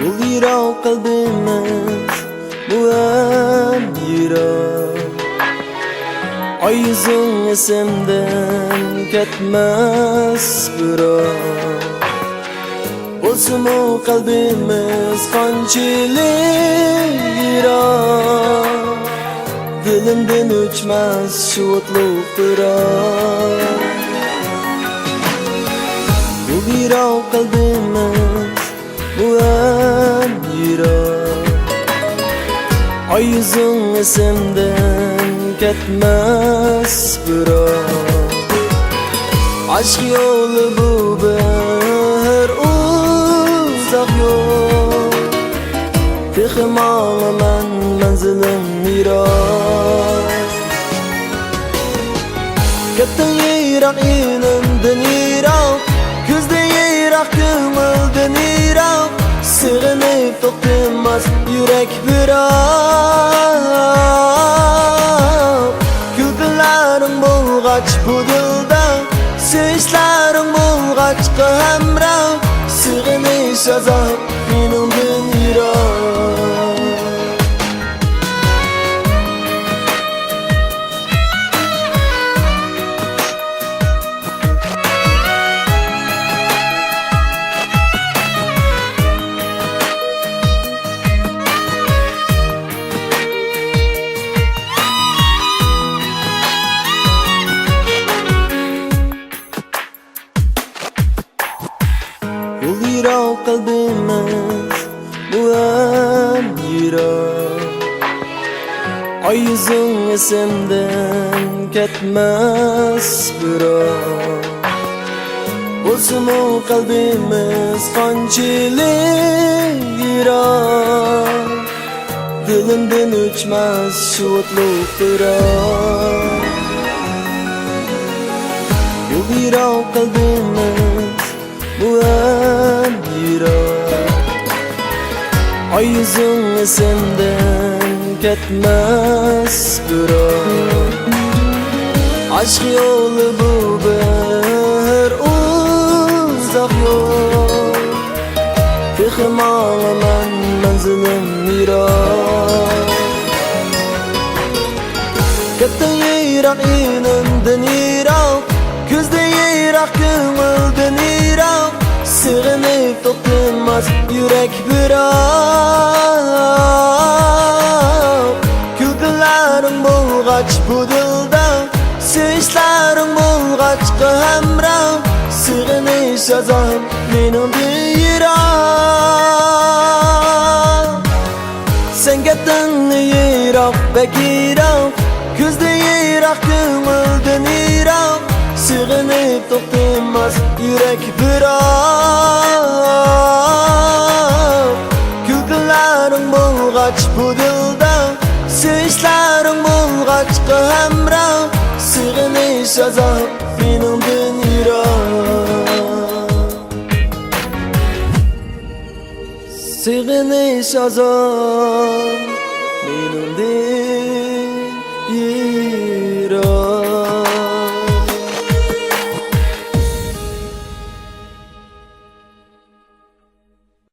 Yirok kalbimiz bu hem yirok. Ay yüzün esimden ketmez bırak. Olsun o kalbimiz qanchalik yirok. Dilimden uçmaz şu otluk bırak. Bu yirok kalbimiz bu hem yirok. Ay yüzün esimden ketmez bırak. Aşk yolu bu bir uzak yol. Texim ağlaman menzilim yirak. Kettin yirak ilimden yirak. Gözde yirak köngülden yirak. Sığınıp to'xtamas yürek birak. Kulgilaring bo'lg'ach bu dilda, sevgishlaring bo'lg'ach hamroh. Sığınış azab menimdan yirak. Yirok kalbimiz bu hem yirok. Ay yüzün esimden ketmez bırak. Olsun o kalbimiz qanchalik yirok. Dilimden uçmaz şu otluk bırak. Yirok kalbimiz bu hem yirok. Ay yüzün esimden ketmez bırak. Aşk yolu bu bir uzak yol. Texim ağlaman menzilim yirak. Kettin yirak ilimden yirak. Gözde yirak köngülden yirak. Sığınıp to'xtamas yürek birak. Kulgilaring bo'lg'ach bu dilda, sevgishlaring bo'lg'ach hamroh. Sığınış azab menimdan yirak. Sen ketding yirak bek yirak. Gözde yirak köngülden yirak. Sığınıp to'xtamas yürek birak. Kulgilaring bo'lg'ach bu dilda, sevgishlaring bo'lg'ach hamroh. Sığınış azab menimdan yirak. Sığınış azab